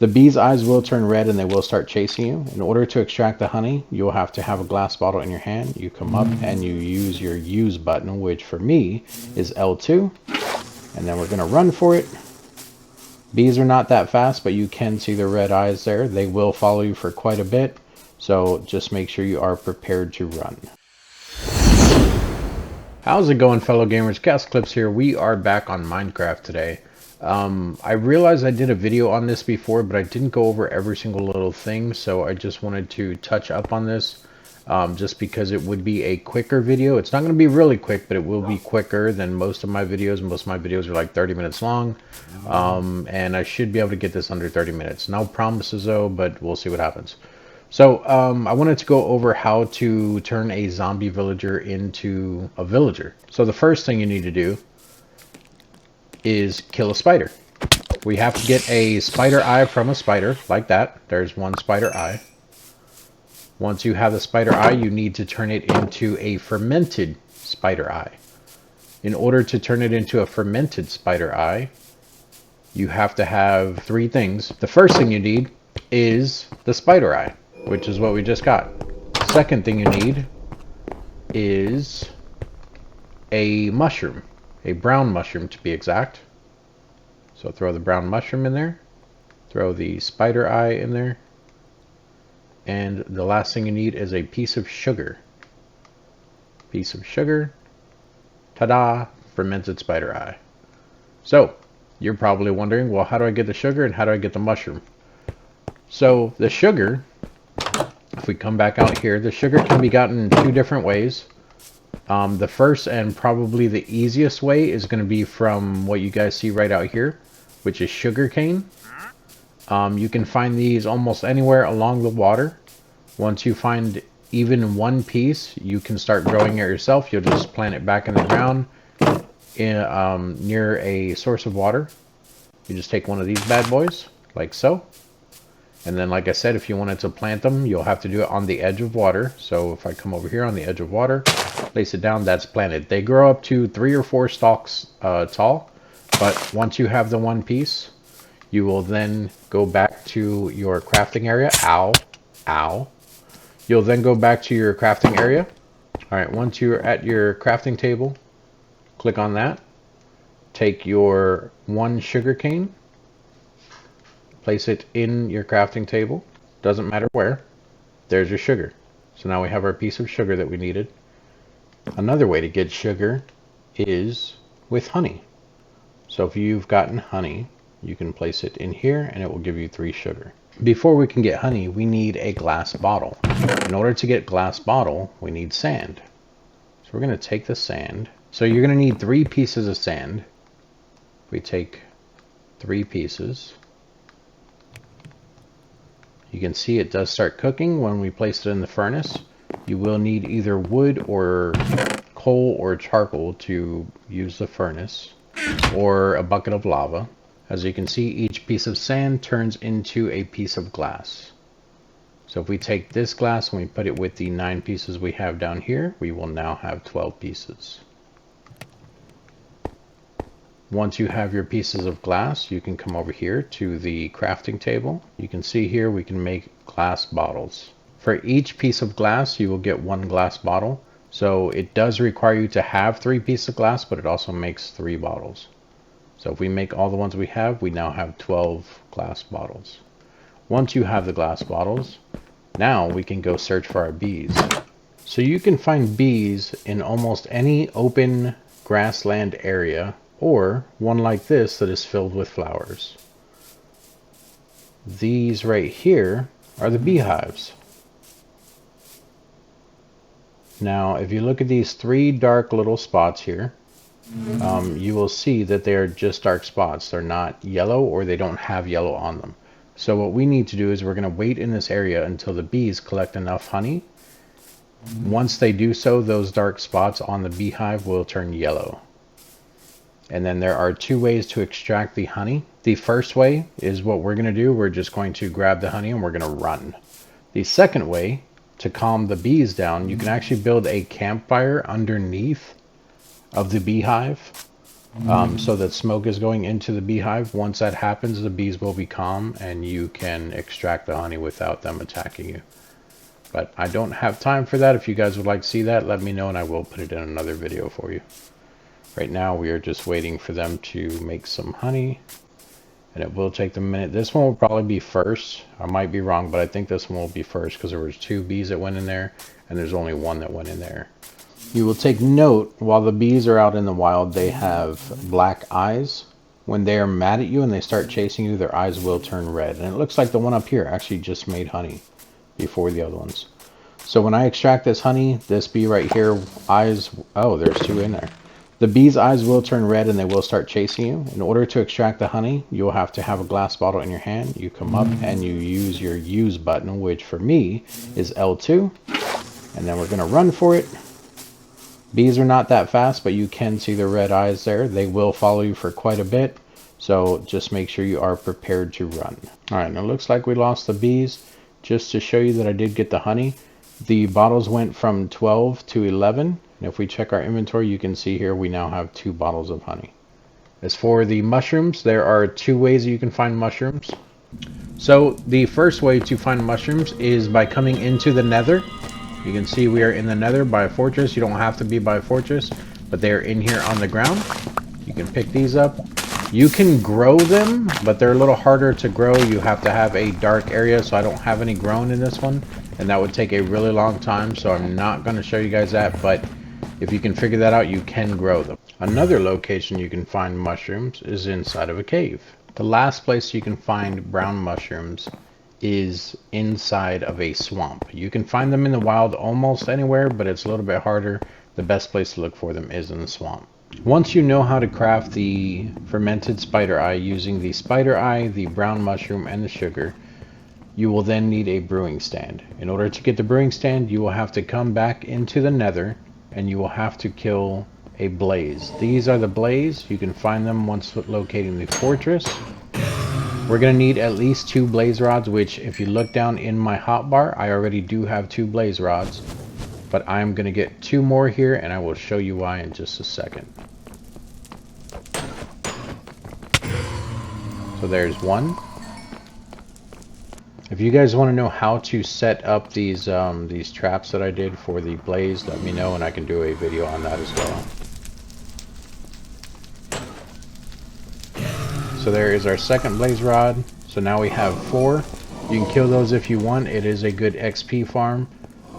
The bee's eyes will turn red and they will start chasing you. In order to extract the honey, you'll have to have a glass bottle in your hand. You come up and you use your use button, which for me is L2. And then we're going to run for it. Bees are not that fast, but you can see the red eyes there. They will follow you for quite a bit. So just make sure you are prepared to run. How's it going, fellow gamers? ChaosEclipse here. We are back on Minecraft today. I realized I did a video on this before, but I didn't go over every single little thing, so I just wanted to touch up on this just because it would be a quicker video. It's not going to be really quick, but it will be quicker than most of my videos. Most of my videos are like 30 minutes long, and I should be able to get this under 30 minutes. No promises though, but we'll see what happens. So I wanted to go over how to turn a zombie villager into a villager. So the first thing you need to do is kill a spider. We have to get a spider eye from a spider, like that. There's one spider eye. Once you have the spider eye, you need to turn it into a fermented spider eye. In order to turn it into a fermented spider eye, you have to have three things. The first thing you need is the spider eye, which is what we just got. Second thing you need is a mushroom. A brown mushroom to be exact. So throw the brown mushroom in there. Throw the spider eye in there. And the last thing you need is a piece of sugar. Piece of sugar. Ta-da! Fermented spider eye. So, you're probably wondering, well, how do I get the sugar and how do I get the mushroom? So, the sugar, if we come back out here, the sugar can be gotten in two different ways. The first and probably the easiest way is going to be from what you guys see right out here, which is sugar cane. You can find these almost anywhere along the water. Once you find even one piece, you can start growing it yourself. You'll just plant it back in the ground near a source of water. You just take one of these bad boys, like so. And then, like I said, if you wanted to plant them, you'll have to do it on the edge of water. So if I come over here on the edge of water, place it down, that's planted. They grow up to 3 or 4 stalks tall. But once you have the one piece, you will then go back to your crafting area. Ow. Ow. You'll then go back to your crafting area. Alright, once you're at your crafting table, click on that. Take your one sugar cane. Place it in your crafting table. Doesn't matter where. There's your sugar. So now we have our piece of sugar that we needed. Another way to get sugar is with honey. So if you've gotten honey, you can place it in here and it will give you 3 sugar. Before we can get honey, we need a glass bottle. In order to get glass bottle, we need sand. So we're going to take the sand. So you're going to need 3 pieces of sand. We take 3 pieces. You can see it does start cooking when we place it in the furnace. You will need either wood or coal or charcoal to use the furnace, or a bucket of lava. As you can see, each piece of sand turns into a piece of glass. So if we take this glass and we put it with the 9 pieces we have down here, we will now have 12 pieces. Once you have your pieces of glass, you can come over here to the crafting table. You can see here we can make glass bottles. For each piece of glass, you will get 1 glass bottle. So it does require you to have 3 pieces of glass, but it also makes 3 bottles. So if we make all the ones we now have 12 glass bottles. Once you have the glass bottles, now we can go search for our bees. So you can find bees in almost any open grassland area, or one like this that is filled with flowers. These right here are the beehives. Now, if you look at these 3 dark little spots here, you will see that they are just dark spots. They're not yellow, or they don't have yellow on them. So what we need to do is we're going to wait in this area until the bees collect enough honey. Once they do so, those dark spots on the beehive will turn yellow. And then there are 2 ways to extract the honey. The first way is what we're going to do. We're just going to grab the honey and we're going to run. The second way, to calm the bees down, you can actually build a campfire underneath of the beehive. so that smoke is going into the beehive. Once that happens, the bees will be calm and you can extract the honey without them attacking you. But I don't have time for that. If you guys would like to see that, let me know and I will put it in another video for you. Right now we are just waiting for them to make some honey, and it will take them a minute. This one will probably be first. I might be wrong, but I think this one will be first because there was 2 bees that went in there and there's only 1 that went in there. You will take note, while the bees are out in the wild, they have black eyes. When they are mad at you and they start chasing you, their eyes will turn red. And it looks like the one up here actually just made honey before the other ones. So when I extract this honey, this bee right here, eyes, oh, there's 2 in there. The bee's eyes will turn red and they will start chasing you. In order to extract the honey, you'll have to have a glass bottle in your hand. You come up and you use your use button, which for me is L2. And then we're going to run for it. Bees are not that fast, but you can see the red eyes there. They will follow you for quite a bit. So just make sure you are prepared to run. All right, now it looks like we lost the bees. Just to show you that I did get the honey, the bottles went from 12 to 11. And if we check our inventory, you can see here we now have 2 bottles of honey. As for the mushrooms, there are 2 ways you can find mushrooms. So the first way to find mushrooms is by coming into the nether. You can see we are in the nether by a fortress. You don't have to be by a fortress, but they're in here on the ground. You can pick these up. You can grow them, but they're a little harder to grow. You have to have a dark area, so I don't have any grown in this one, and that would take a really long time, so I'm not going to show you guys that, but if you can figure that out, you can grow them. Another location you can find mushrooms is inside of a cave. The last place you can find brown mushrooms is inside of a swamp. You can find them in the wild almost anywhere, but it's a little bit harder. The best place to look for them is in the swamp. Once you know how to craft the fermented spider eye using the spider eye, the brown mushroom, and the sugar, you will then need a brewing stand. In order to get the brewing stand, you will have to come back into the nether and you will have to kill a blaze. These are the blaze. You can find them once locating the fortress. We're going to need at least 2 blaze rods, which if you look down in my hotbar, I already do have 2 blaze rods. But I'm going to get 2 more here, and I will show you why in just a second. So there's 1. If you guys want to know how to set up these traps that I did for the blaze, let me know, and I can do a video on that as well. So there is our second blaze rod. So now we have 4. You can kill those if you want. It is a good XP farm.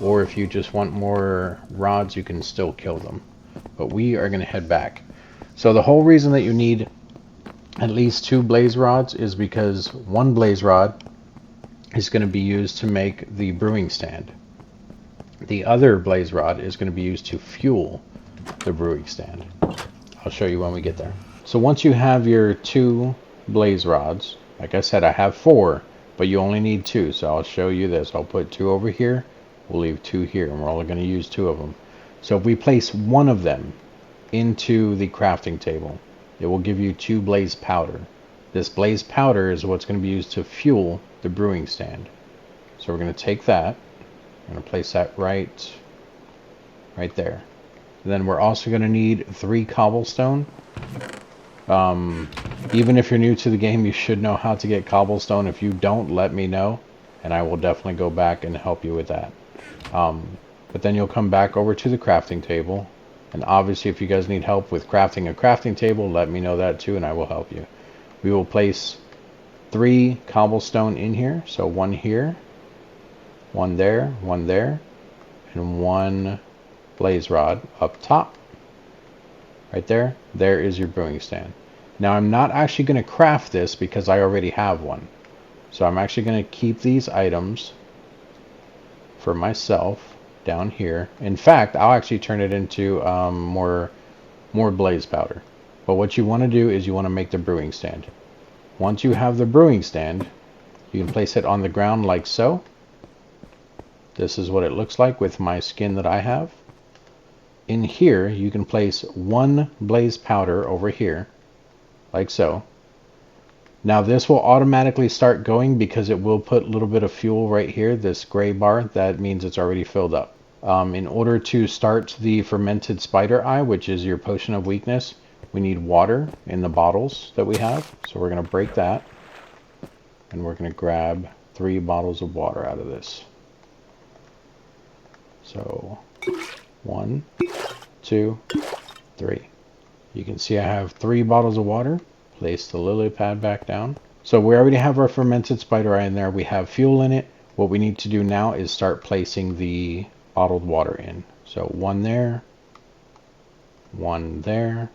Or if you just want more rods, you can still kill them. But we are going to head back. So the whole reason that you need at least 2 blaze rods is because 1 blaze rod is going to be used to make the brewing stand. The other blaze rod is going to be used to fuel the brewing stand. I'll show you when we get there. So once you have your 2 blaze rods, like I said, I have 4, but you only need 2. So I'll show you this. I'll put 2 over here. We'll leave 2 here, and we're only going to use 2 of them. So if we place 1 of them into the crafting table, it will give you 2 blaze powder. This blaze powder is what's going to be used to fuel the brewing stand. So we're going to take that. I'm going to place that right there. And then we're also going to need 3 cobblestone. Even if you're new to the game, you should know how to get cobblestone. If you don't, let me know, and I will definitely go back and help you with that. But then you'll come back over to the crafting table, and obviously if you guys need help with crafting a crafting table, let me know that too, and I will help you. We will place 3 cobblestone in here, so 1 here, 1 there, 1 there, and 1 blaze rod up top. Right there. There is your brewing stand. Now I'm not actually going to craft this because I already have one. So I'm actually going to keep these items for myself down here. In fact, I'll actually turn it into more blaze powder. But what you want to do is you want to make the brewing stand. Once you have the brewing stand, you can place it on the ground like so. This is what it looks like with my skin that I have. In here, you can place 1 blaze powder over here, like so. Now this will automatically start going because it will put a little bit of fuel right here, this gray bar. That means it's already filled up. In order to start the fermented spider eye, which is your potion of weakness, We need water in the bottles that we have. So we're going to break that. And we're going to grab 3 bottles of water out of this. So 1, 2, 3. You can see I have 3 bottles of water. Place the lily pad back down. So we already have our fermented spider eye in there. We have fuel in it. What we need to do now is start placing the bottled water in. So 1 there, 1 there,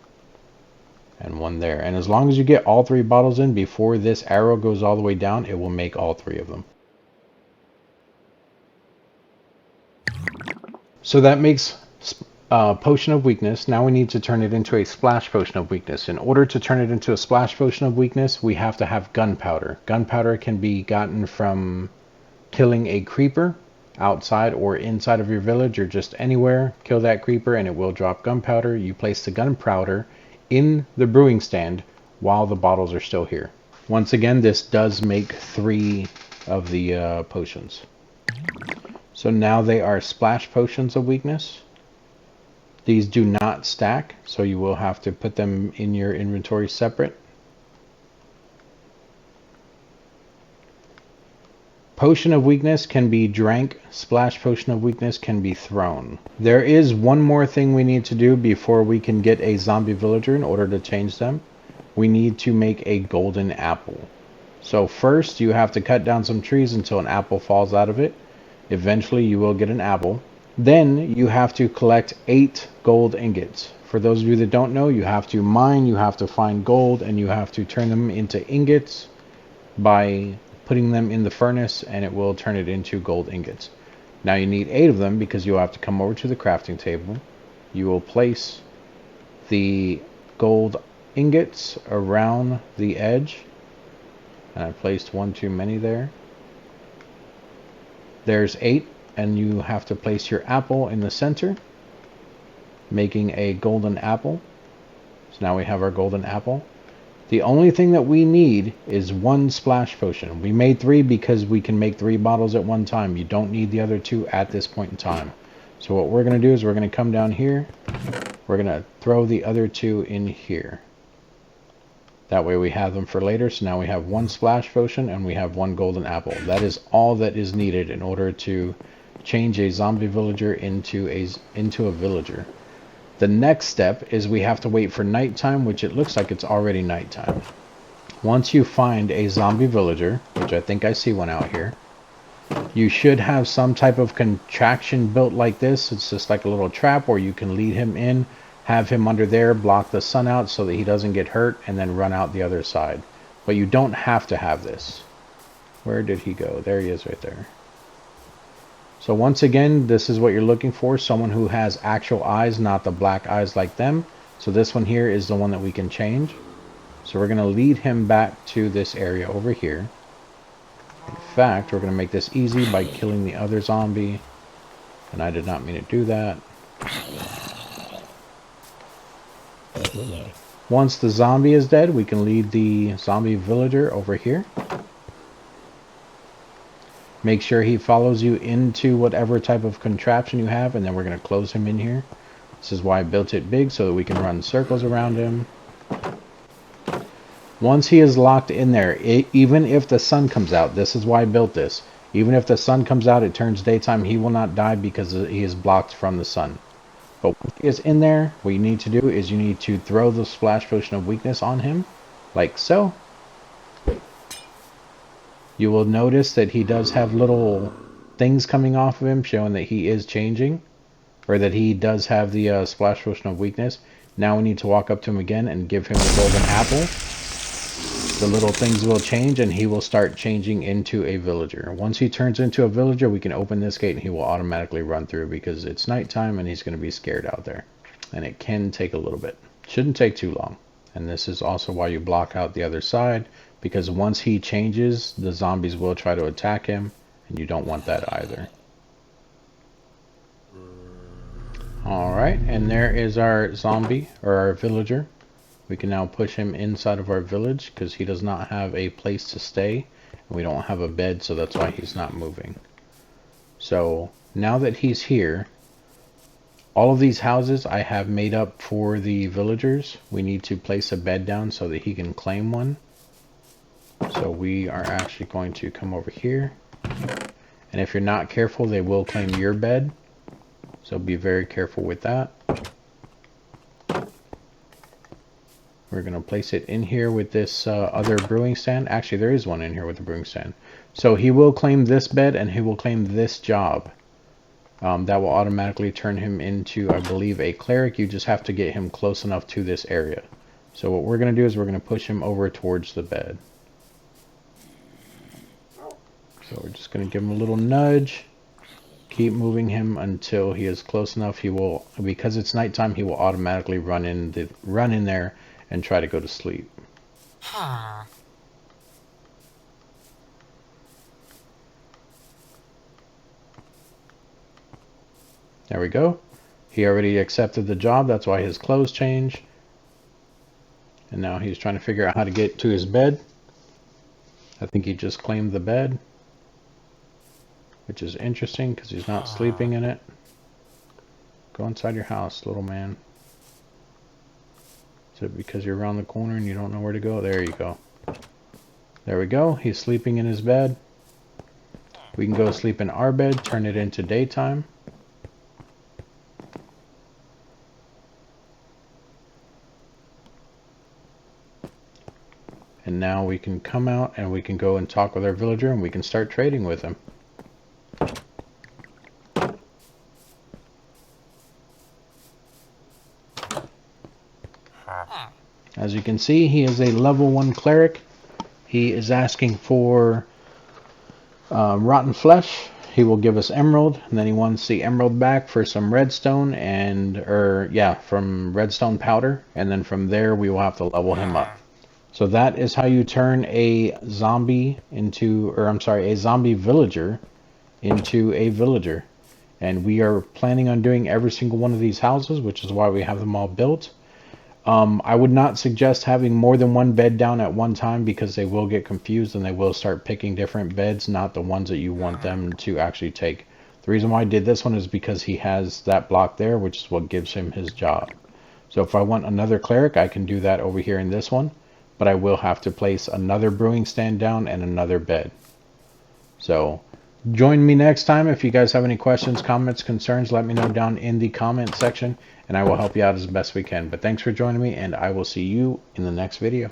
and 1 there. And as long as you get all 3 bottles in before this arrow goes all the way down, it will make all 3 of them. So that makes Potion of Weakness. Now we need to turn it into a Splash Potion of Weakness. In order to turn it into a Splash Potion of Weakness, we have to have Gunpowder. Gunpowder can be gotten from killing a creeper outside or inside of your village or just anywhere. Kill that creeper and it will drop gunpowder. You place the gunpowder in the brewing stand while the bottles are still here. Once again, this does make 3 of the potions. So now they are Splash Potions of Weakness. These do not stack, so you will have to put them in your inventory separate. Potion of Weakness can be drank. Splash Potion of Weakness can be thrown. There is one more thing we need to do before we can get a zombie villager in order to change them. We need to make a golden apple. So first you have to cut down some trees until an apple falls out of it. Eventually you will get an apple. Then you have to collect 8 gold ingots. For those of you that don't know, you have to mine, you have to find gold, and you have to turn them into ingots by putting them in the furnace, and it will turn it into gold ingots. Now you need 8 of them because you'll have to come over to the crafting table. You will place the gold ingots around the edge. And I placed 1 too many there. There's 8, and you have to place your apple in the center, making a golden apple. So now we have our golden apple. The only thing that we need is 1 splash potion. We made 3 because we can make 3 bottles at one time. You don't need the other 2 at this point in time. So what we're going to do is we're going to come down here. We're going to throw the other 2 in here. That way we have them for later. So now we have 1 splash potion and we have 1 golden apple. That is all that is needed in order to change a zombie villager into a villager. The next step is we have to wait for nighttime, which it looks like it's already nighttime. Once you find a zombie villager, which I think I see one out here, you should have some type of contraction built like this. It's just like a little trap where you can lead him in, have him under there, block the sun out so that he doesn't get hurt, and then run out the other side. But you don't have to have this. Where did he go? There he is right there. So once again, this is what you're looking for. Someone who has actual eyes, not the black eyes like them. So this one here is the one that we can change. So we're going to lead him back to this area over here. In fact, we're going to make this easy by killing the other zombie. And I did not mean to do that. Once the zombie is dead, we can lead the zombie villager over here. Make sure he follows you into whatever type of contraption you have, and then we're going to close him in here. This is why I built it big, so that we can run circles around him. Once he is locked in there, even if the sun comes out, this is why I built this. Even if the sun comes out, it turns daytime, he will not die because he is blocked from the sun. But once he is in there, what you need to do is you need to throw the splash potion of weakness on him, like so. You will notice that he does have little things coming off of him showing that he is changing, or that he does have the splash potion of weakness. Now we need to walk up to him again and give him the golden apple. The little things will change and he will start changing into a villager. Once he turns into a villager, we can open this gate and he will automatically run through because it's nighttime and he's going to be scared out there. And it can take a little bit. Shouldn't take too long. And this is also why you block out the other side, because once he changes, the zombies will try to attack him, and you don't want that either. Alright, and there is our zombie, or our villager. We can now push him inside of our village, because he does not have a place to stay, and we don't have a bed, so that's why he's not moving. So, now that he's here, All of these houses I have made up for the villagers. We need to place a bed down so that he can claim one. So we are actually going to come over here. And if you're not careful, they will claim your bed. So be very careful with that. We're going to place it in here with this other brewing stand. Actually, there is one in here with the brewing stand. So he will claim this bed and he will claim this job. That will automatically turn him into, I believe, a cleric. You just have to get him close enough to this area. So what we're going to do is we're going to push him over towards the bed. So we're just going to give him a little nudge. Keep moving him until he is close enough. He will, because it's nighttime, he will automatically run in there and try to go to sleep. There we go. He already accepted the job. That's why his clothes change. And now he's trying to figure out how to get to his bed. I think he just claimed the bed, which is interesting because he's not sleeping in it. Go inside your house, little man. Is it because you're around the corner and you don't know where to go? There you go. There we go. He's sleeping in his bed. We can go sleep in our bed, turn it into daytime. And now we can come out and we can go and talk with our villager and we can start trading with him. As you can see, he is a level 1 cleric. He is asking for rotten flesh. He will give us emerald, and then he wants the emerald back for some redstone from redstone powder, and then from there we will have to level him up. So that is how you turn a zombie into, a zombie villager into a villager. And we are planning on doing every single one of these houses, which is why we have them all built. I would not suggest having more than one bed down at one time because they will get confused and they will start picking different beds, not the ones that you want them to actually take. The reason why I did this one is because he has that block there, which is what gives him his job. So if I want another cleric, I can do that over here in this one, but I will have to place another brewing stand down and another bed. So join me next time. If you guys have any questions, comments, concerns, let me know down in the comment section, and I will help you out as best we can. But thanks for joining me, and I will see you in the next video.